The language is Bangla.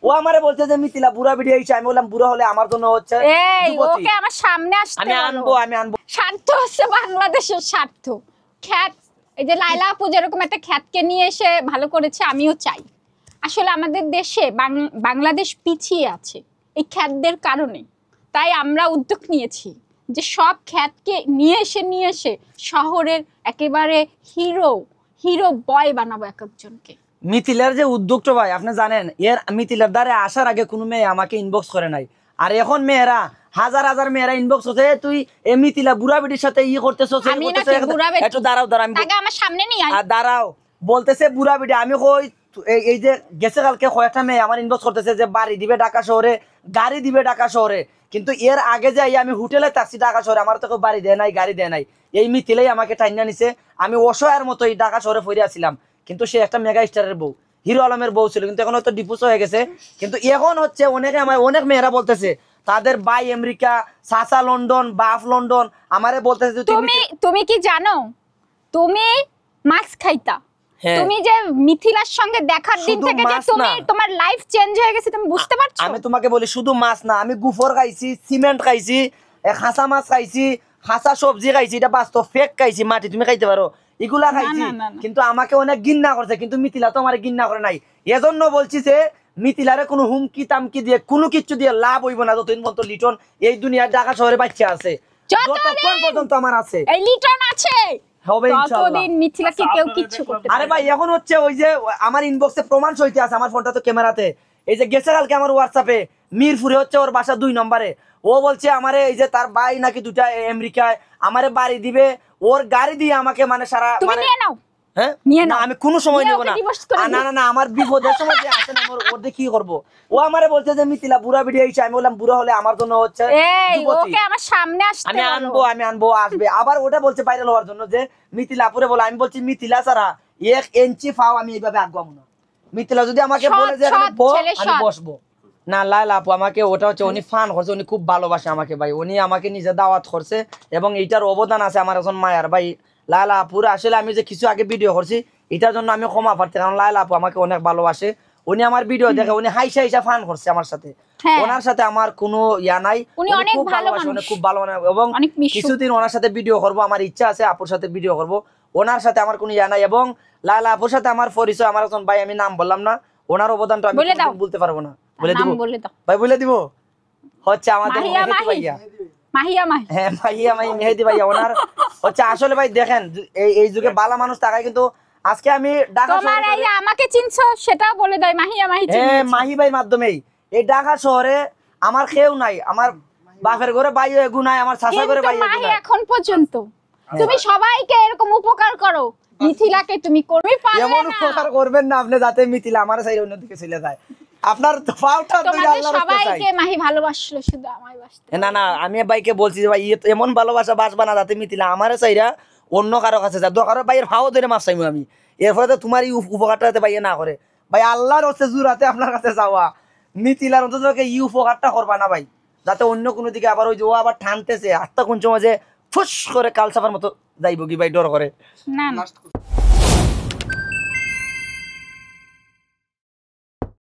ও আমারে বলছে যে মিথিলা বুড়া ভিডিও আইছে, আমি বললাম বুড়া হলে আমার জন্য হচ্ছে এই যুবতী। ওকে আমার সামনে আসতে আমি বলো। আনবো। স্বার্থ হচ্ছে বাংলাদেশের স্বার্থ। খ্যাত, এই যে লায়লা আপু যেরকম একটা খ্যাতকে নিয়ে এসে ভালো করেছে, আমিও চাই। আসলে আমাদের দেশে বাংলাদেশ পিছিয়ে আছে এই খ্যাতদের কারণে। তাই আমরা উদ্যোগ নিয়েছি যে সব খ্যাতকে নিয়ে এসে শহরের একেবারে হিরো বয় বানাবো এক একজনকে। মিথিলার যে উদ্যোগটা ভাই আপনি জানেন, এর মিথিলার দ্বারে আসার আগে কোনো মেয়ে আমাকে ইনবক্স করে নাই, আর এখন মেয়েরা হাজার মেয়েরা ইনবক্স হচ্ছে তুই এ মিথিলা বুড়া বেটির সাথে করতেছ। একটু দাঁড়াও আমি আমার সামনে নিয়ে দাঁড়াও বলতেছে বুড়া বেটি। আমি কই এই যে গেছে কালকে কয়েকটা মেয়ে আমার ইনবক্স করতেছে যে বাড়ি দিবে ঢাকা শহরে, গাড়ি দিবে ঢাকা শহরে, কিন্তু এর আগে যাই আমি হোটেলে থাকছি ঢাকা শহরে, আমার তো বাড়ি দেয় নাই গাড়ি দেয় নাই। এই মিথিলাই আমাকে টাইনা নিছে, আমি অসহায়ের মতো এই ঢাকা শহরে ফিরে আসছিলাম। কিন্তু সে একটা মেগা স্টারের বউ, হিরো আলমের বউ ছিল, কিন্তু এখন হয়তো ডিভোর্স হয়ে গেছে। কিন্তু এখন হচ্ছে অনেক মেয়েরা বলতেছে তাদের ভাই আমেরিকা, সাসা লন্ডন, বাফ লন্ডন, আমারে বলতেছে তুমি কি জানো তুমি মাছ খাইতা, তুমি যে মিথিলার সঙ্গে দেখার দিন থেকে যে তোমার লাইফ চেঞ্জ হয়ে গেছে, তুমি বুঝতে পারছো? আমি তোমাকে বলি শুধু মাছ না, আমি গুফর খাইছি, সিমেন্ট খাইছি, খাসা মাছ খাইছি, খাসা সবজি খাইছি, এটা বাস্তব ফেক খাইছি, মাটি তুমি খাইতে পারো, এগুলা খাইছি। কিন্তু আমাকে অনেক ঘৃণা করছে, কিন্তু মিথিলা তো আমার ঘৃণা করে নাই। এজন্য বলছি যে মিথিলারে কোনো হুমকি তামকি দিয়ে কোনো কিছু দিয়ে লাভ হইব না, যতদিন পর্যন্ত লিটন এই দুনিয়ার ঢাকা শহরে বাচ্চা আছে, যতক্ষণ পর্যন্ত আমার আছে এই লিটন আছে হবে ইনশাআল্লাহ। মিথিলাকে কেউ কিচ্ছু করতে পারবে না। আরে ভাই এখন হচ্ছে ওই যে আমার ইনবক্সে প্রমাণ সহিত আছে, আমার ফোনটা তো ক্যামেরাতে, এই যে গেছে কালকে আমার হোয়াটসঅ্যাপে মিরপুরে হচ্ছে ওর বাসা 2 নম্বরে, ও বলছে আমারে এই যে তার ভাই নাকি দুটা আমেরিকায় আমারে বাড়ি দিবে, ওর গাড়ি দিয়ে আমাকে মানে সারা মানে নিয়ে নাও। হ্যাঁ না আমি কোনো সময় নেব না, না আমার বিপদের সময় যে আসে না ওর দিয়ে কি করব। ও আমারে বলছে যে মিথিলা বুড়া ভিডিও আইছে, আমি বললাম বুড়া হলে আমার জন্য হচ্ছে যুবতী। ওকে আমার সামনে আসতে বলো। আমি আনবো আসবে। আবার ওটা বলছে ভাইরাল হওয়ার জন্য যে মিথিলা পুরে বলে, আমি বলছি মিথিলা ছাড়া 1 ইঞ্চি ফাও আমি এইভাবে আগাবো না। মিথিলা যদি আমাকে বলে যে আমি বসবো না। লায়লা আপু আমাকে ওটা হচ্ছে উনি ফান করছে, উনি খুব ভালোবাসে আমাকে ভাই, উনি আমাকে নিজে দাওয়াত করছে এবং এইটার অবদান আছে আমার এখন মায়ার ভাই লায়লা আপুর। আসলে আমি যে কিছু আগে ভিডিও করছি এটার জন্য আমি ক্ষমা প্রার্থী, কারণ লায়লা আপু আমাকে অনেক ভালোবাসে, উনি আমার ভিডিও দেখে, উনি হাইসা ফান করছে আমার সাথে, ওনার সাথে আমার কোনো ইয়া নাই, উনি খুব ভালোবাসে, উনি খুব ভালো এবং কিছুদিন ওনার সাথে ভিডিও করব, আমার ইচ্ছা আছে আপুর সাথে ভিডিও করব, ওনার সাথে আমার কোনো ইয়া নাই। এবং লায়লা আপুর সাথে আমার পরিচয়, আমার এখন ভাই আমি নাম বললাম না, ওনার অবদানটা আমি বলতে পারবো না, বলে দিব ভাই, বলে দিব হচ্ছে আমাদের ভাইয়া হ্যাঁ মেহেদি ভাইয়া, ওনার হচ্ছে আসলে ভাই দেখেন এই যুগে বালা মানুষ থাকায়, কিন্তু আজকে আমি ঢাকা শহরে আমাকে চিনছো সেটাও বলে দেয় হ্যাঁ মাহি ভাই মাধ্যমেই এই ঢাকা শহরে আমার কেউ নাই, আমার বাপের ঘরে ভাই এগু নাই, আমার শাশুড়ি ঘরে ভাই এগু নাই। এখন পর্যন্ত তুমি সবাইকে এরকম উপকার করো, মিথিলাকে তুমি করবে পারলে না। এমন উপকার করবেন না আপনি যাতে মিথিলা আমার সাইড অন্যদিকে চলে যায়। আপনার ফাউটা তো আল্লাহর রাস্তায় সবাইকে মাহি ভালোবাসলো, শুধু আমায় বাসতো না আমি ভাইকে বলছি যে ভাই এমন ভালোবাসা বাসবা না যাতে মিথিলা আমারে চাইরা অন্য কারো কাছে যা, দরকার ভাইয়ের ফাও ধরে মাছ চাইবো আমি, এরপরে তো তোমার এই উপকারটা যাতে ভাইয়ে না করে। ভাই আল্লাহর হচ্ছে জুরাতে আপনার কাছে যাওয়া, মিথিলার অন্তত এই উপকারটা করবা না ভাই, যাতে অন্য কোনো দিকে আবার ওই যে ও আবার টানতেছে আত্মা কোন সময় যে ফুস করে কালসাফার মতো যাইব কি ভাই, ডর করে না।